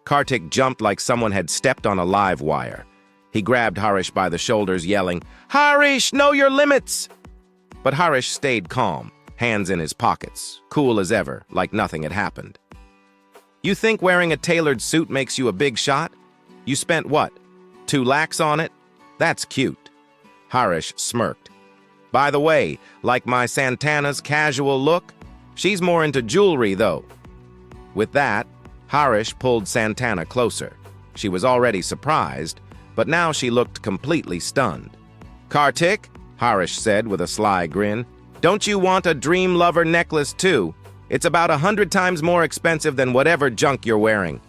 Karthik jumped like someone had stepped on a live wire. He grabbed Harish by the shoulders, yelling, Harish, know your limits! But Harish stayed calm, hands in his pockets, cool as ever, like nothing had happened. You think wearing a tailored suit makes you a big shot? You spent what, 2 lakhs on it? That's cute. Harish smirked. By the way, like my Santana's casual look? She's more into jewelry, though. With that, Harish pulled Santana closer. She was already surprised, but now she looked completely stunned. Karthik, Harish said with a sly grin, don't you want a dream lover necklace too? It's about 100 times more expensive than whatever junk you're wearing.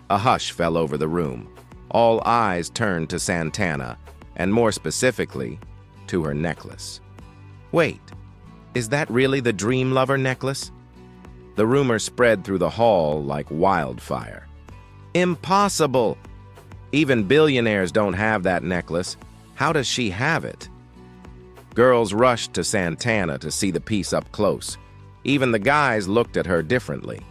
A hush fell over the room. All eyes turned to Santana, and more specifically, to her necklace. Wait, is that really the dream lover necklace? The rumor spread through the hall like wildfire. Impossible! Even billionaires don't have that necklace. How does she have it? Girls rushed to Santana to see the piece up close. Even the guys looked at her differently.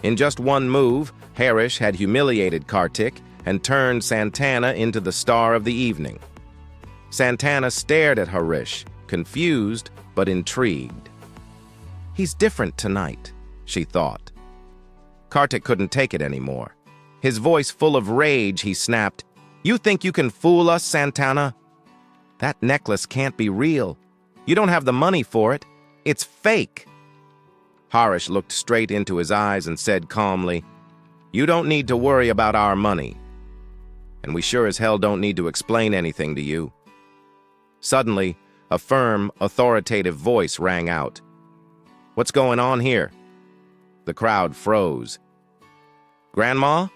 In just one move, Harish had humiliated Karthik and turned Santana into the star of the evening. Santana stared at Harish, confused but intrigued. He's different tonight, she thought. Karthik couldn't take it anymore. His voice full of rage, he snapped, You think you can fool us, Santana? That necklace can't be real. You don't have the money for it. It's fake. Harish looked straight into his eyes and said calmly, You don't need to worry about our money. And we sure as hell don't need to explain anything to you. Suddenly, a firm, authoritative voice rang out. What's going on here? The crowd froze. Grandma?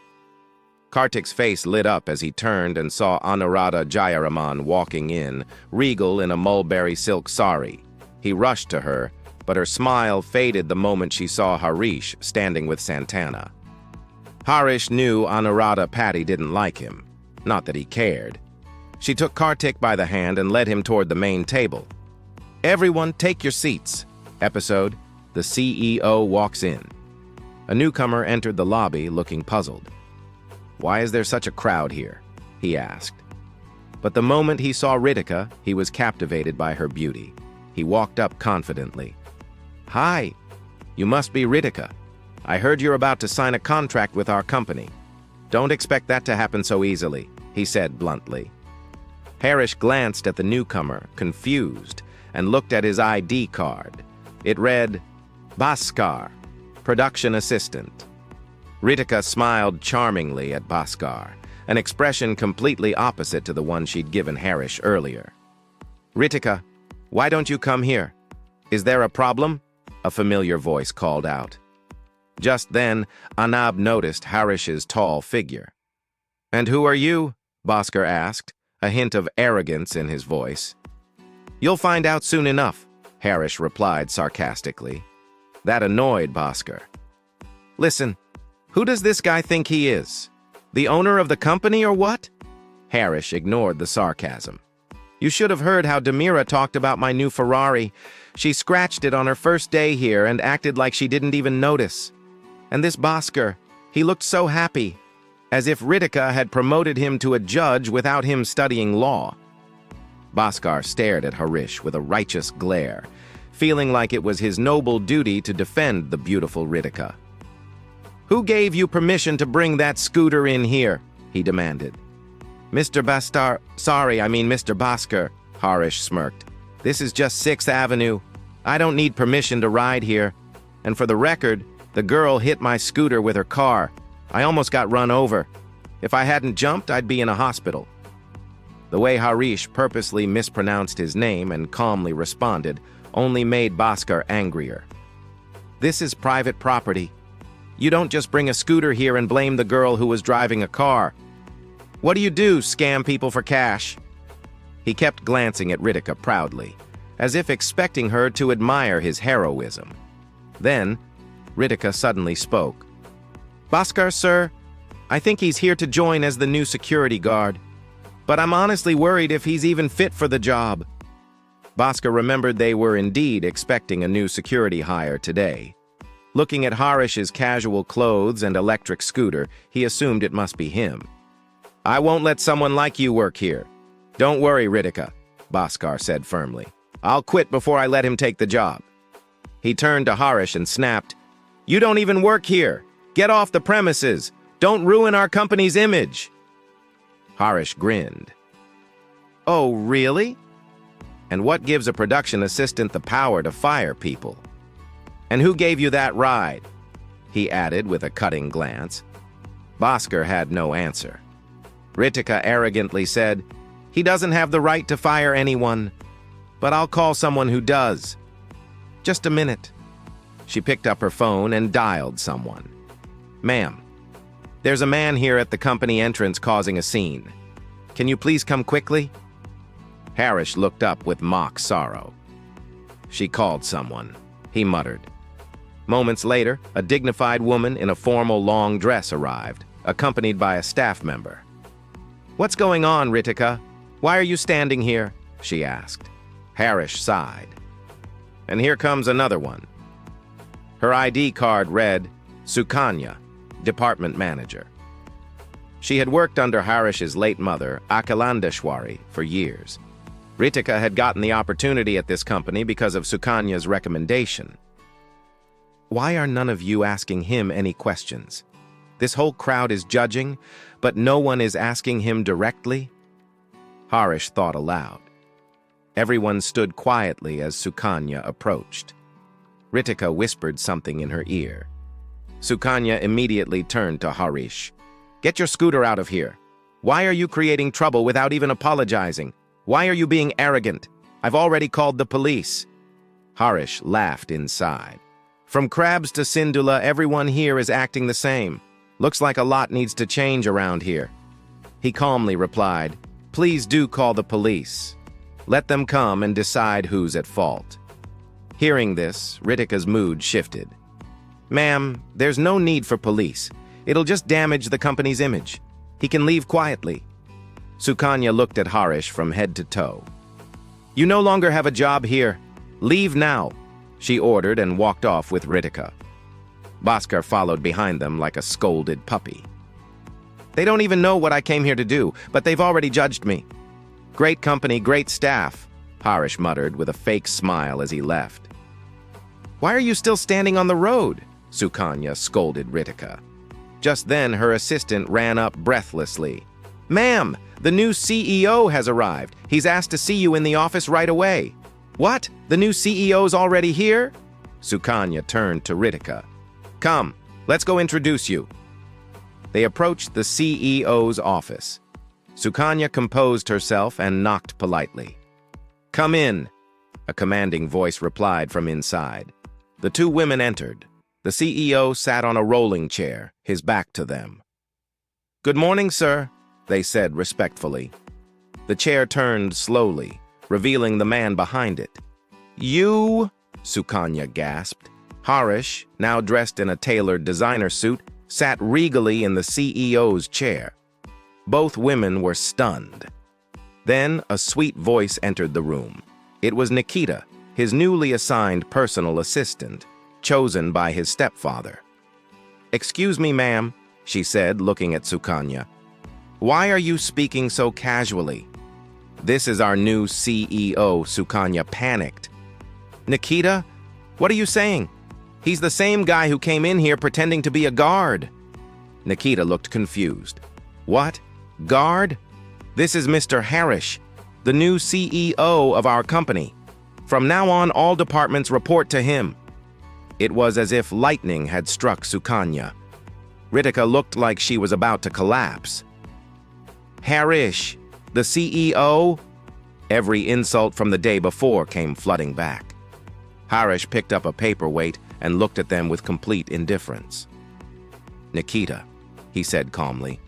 Karthik's face lit up as he turned and saw Anuradha Jayaraman walking in, regal in a mulberry silk sari. He rushed to her, but her smile faded the moment she saw Harish standing with Santana. Harish knew Anuradha Patty didn't like him. Not that he cared. She took Karthik by the hand and led him toward the main table. Everyone, take your seats. Episode, The CEO Walks In. A newcomer entered the lobby looking puzzled. Why is there such a crowd here? He asked. But the moment he saw Ritika, he was captivated by her beauty. He walked up confidently. Hi, you must be Ritika. I heard you're about to sign a contract with our company. Don't expect that to happen so easily, he said bluntly. Harish glanced at the newcomer, confused, and looked at his ID card. It read, Bhaskar, production assistant. Ritika smiled charmingly at Bhaskar, an expression completely opposite to the one she'd given Harish earlier. Ritika, why don't you come here? Is there a problem? A familiar voice called out. Just then, Anab noticed Harish's tall figure. And who are you? Bhaskar asked, a hint of arrogance in his voice. You'll find out soon enough, Harish replied sarcastically. That annoyed Bhaskar. Listen, who does this guy think he is? The owner of the company or what? Harish ignored the sarcasm. You should have heard how Demira talked about my new Ferrari. She scratched it on her first day here and acted like she didn't even notice. And this Bhaskar, he looked so happy, as if Ritika had promoted him to a judge without him studying law. Bhaskar stared at Harish with a righteous glare, feeling like it was his noble duty to defend the beautiful Ritika. Who gave you permission to bring that scooter in here? He demanded. Mr. Bhaskar, Harish smirked. This is just 6th Avenue. I don't need permission to ride here. And for the record, the girl hit my scooter with her car. I almost got run over. If I hadn't jumped, I'd be in a hospital. The way Harish purposely mispronounced his name and calmly responded only made Bhaskar angrier. This is private property. You don't just bring a scooter here and blame the girl who was driving a car. What do, scam people for cash? He kept glancing at Ritika proudly, as if expecting her to admire his heroism. Then, Ritika suddenly spoke. Bhaskar, sir, I think he's here to join as the new security guard. But I'm honestly worried if he's even fit for the job. Bhaskar remembered they were indeed expecting a new security hire today. Looking at Harish's casual clothes and electric scooter, he assumed it must be him. I won't let someone like you work here. Don't worry, Ritika, Bhaskar said firmly. I'll quit before I let him take the job. He turned to Harish and snapped, You don't even work here. Get off the premises. Don't ruin our company's image. Harish grinned. Oh, really? And what gives a production assistant the power to fire people? And who gave you that ride? He added with a cutting glance. Bhaskar had no answer. Ritika arrogantly said, He doesn't have the right to fire anyone, but I'll call someone who does. Just a minute. She picked up her phone and dialed someone. Ma'am, there's a man here at the company entrance causing a scene. Can you please come quickly? Harish looked up with mock sorrow. She called someone, he muttered. Moments later, a dignified woman in a formal long dress arrived, accompanied by a staff member. What's going on, Ritika? Why are you standing here? She asked. Harish sighed. And here comes another one. Her ID card read, Sukanya, department manager. She had worked under Harish's late mother, Akilandeshwari, for years. Ritika had gotten the opportunity at this company because of Sukanya's recommendation. Why are none of you asking him any questions? This whole crowd is judging, but no one is asking him directly? Harish thought aloud. Everyone stood quietly as Sukanya approached. Ritika whispered something in her ear. Sukanya immediately turned to Harish. Get your scooter out of here. Why are you creating trouble without even apologizing? Why are you being arrogant? I've already called the police. Harish laughed inside. From Krabs to Sindula, everyone here is acting the same. Looks like a lot needs to change around here. He calmly replied, Please do call the police. Let them come and decide who's at fault. Hearing this, Ritika's mood shifted. Ma'am, there's no need for police. It'll just damage the company's image. He can leave quietly. Sukanya looked at Harish from head to toe. You no longer have a job here. Leave now, she ordered and walked off with Ritika. Bhaskar followed behind them like a scolded puppy. They don't even know what I came here to do, but they've already judged me. Great company, great staff, Harish muttered with a fake smile as he left. Why are you still standing on the road? Sukanya scolded Ritika. Just then, her assistant ran up breathlessly. Ma'am, the new CEO has arrived. He's asked to see you in the office right away. What? The new CEO's already here? Sukanya turned to Ritika. Come, let's go introduce you. They approached the CEO's office. Sukanya composed herself and knocked politely. Come in, a commanding voice replied from inside. The two women entered. The CEO sat on a rolling chair, his back to them. Good morning, sir, they said respectfully. The chair turned slowly, revealing the man behind it. You, Sukanya gasped. Harish, now dressed in a tailored designer suit, sat regally in the CEO's chair. Both women were stunned. Then a sweet voice entered the room. It was Nikita, his newly assigned personal assistant, chosen by his stepfather. "Excuse me, ma'am," she said, looking at Sukanya. "Why are you speaking so casually?" "This is our new CEO," Sukanya panicked. "Nikita, what are you saying? He's the same guy who came in here pretending to be a guard." Nikita looked confused. "What? Guard? This is Mr. Harish, the new CEO of our company. From now on, all departments report to him." It was as if lightning had struck Sukanya. Ritika looked like she was about to collapse. "Harish, the CEO?" Every insult from the day before came flooding back. Harish picked up a paperweight and looked at them with complete indifference. "Nikita," he said calmly,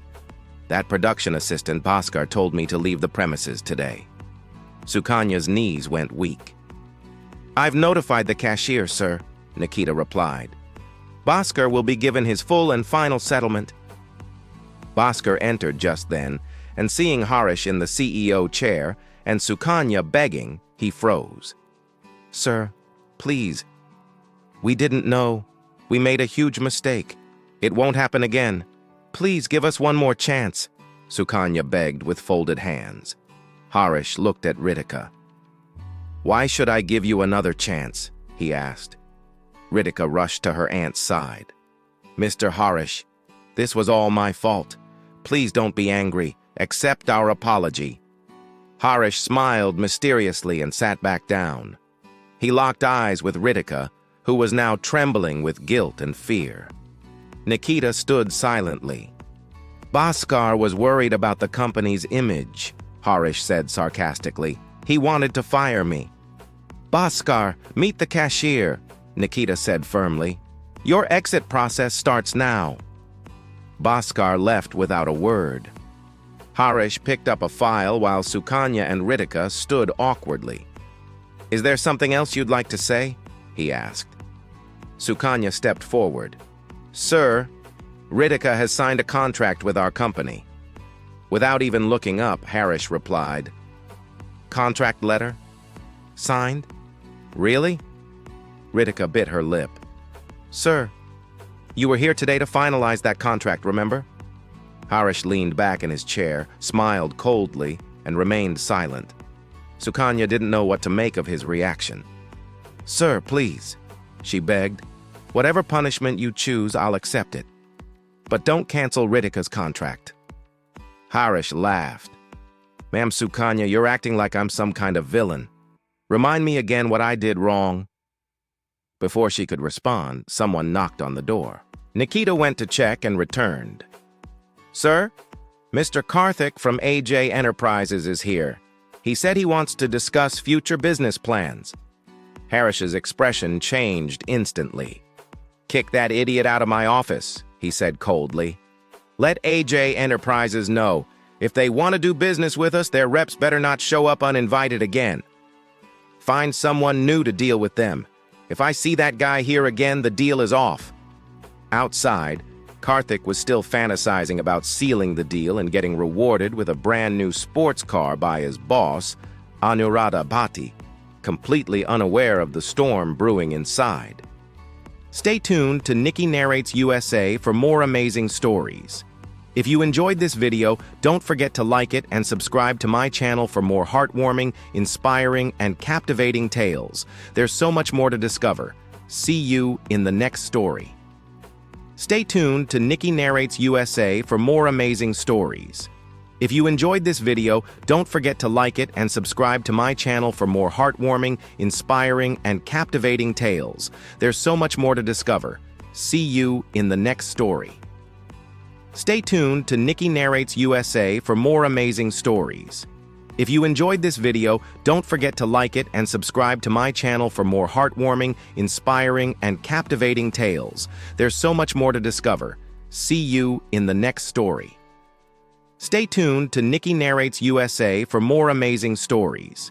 "that production assistant Bhaskar told me to leave the premises today." Sukanya's knees went weak. "I've notified the cashier, sir," Nikita replied. "Bhaskar will be given his full and final settlement." Bhaskar entered just then, and seeing Harish in the CEO chair and Sukanya begging, he froze. "Sir, please. We didn't know. We made a huge mistake. It won't happen again. Please give us one more chance," Sukanya begged with folded hands. Harish looked at Ritika. "Why should I give you another chance?" he asked. Ritika rushed to her aunt's side. "Mr. Harish, this was all my fault. Please don't be angry. Accept our apology." Harish smiled mysteriously and sat back down. He locked eyes with Ritika, who was now trembling with guilt and fear. Nikita stood silently. "Bhaskar was worried about the company's image," Harish said sarcastically. "He wanted to fire me." "Bhaskar, meet the cashier," Nikita said firmly. "Your exit process starts now." Bhaskar left without a word. Harish picked up a file while Sukanya and Ritika stood awkwardly. "Is there something else you'd like to say?" he asked. Sukanya stepped forward. "Sir, Ritika has signed a contract with our company." Without even looking up, Harish replied, "Contract letter? Signed? Really?" Ritika bit her lip. "Sir, you were here today to finalize that contract, remember?" Harish leaned back in his chair, smiled coldly, and remained silent. Sukanya didn't know what to make of his reaction. "Sir, please," she begged. "Whatever punishment you choose, I'll accept it. But don't cancel Ritika's contract." Harish laughed. "Ma'am Sukanya, you're acting like I'm some kind of villain. Remind me again what I did wrong." Before she could respond, someone knocked on the door. Nikita went to check and returned. "Sir, Mr. Karthik from AJ Enterprises is here. He said he wants to discuss future business plans." Harish's expression changed instantly. "Kick that idiot out of my office," he said coldly. "Let AJ Enterprises know. If they want to do business with us, their reps better not show up uninvited again. Find someone new to deal with them. If I see that guy here again, the deal is off." Outside, Karthik was still fantasizing about sealing the deal and getting rewarded with a brand new sports car by his boss, Anuradha Bhatti, completely unaware of the storm brewing inside. Stay tuned to Nikki Narrates USA for more amazing stories. If you enjoyed this video, don't forget to like it and subscribe to my channel for more heartwarming, inspiring, and captivating tales. There's so much more to discover. See you in the next story. Stay tuned to Nikki Narrates USA for more amazing stories. If you enjoyed this video, don't forget to like it and subscribe to my channel for more heartwarming, inspiring, and captivating tales. There's so much more to discover. See you in the next story. Stay tuned to Nikki Narrates USA for more amazing stories. If you enjoyed this video, don't forget to like it and subscribe to my channel for more heartwarming, inspiring, and captivating tales. There's so much more to discover. See you in the next story. Stay tuned to Nikki Narrates USA for more amazing stories.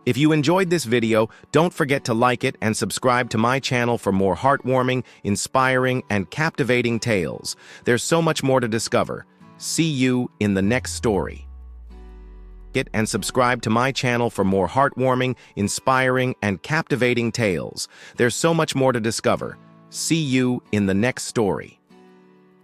If you enjoyed this video, don't forget to like it and subscribe to my channel for more heartwarming, inspiring, and captivating tales. There's so much more to discover. See you in the next story. And subscribe to my channel for more heartwarming, inspiring, and captivating tales. There's so much more to discover. See you in the next story.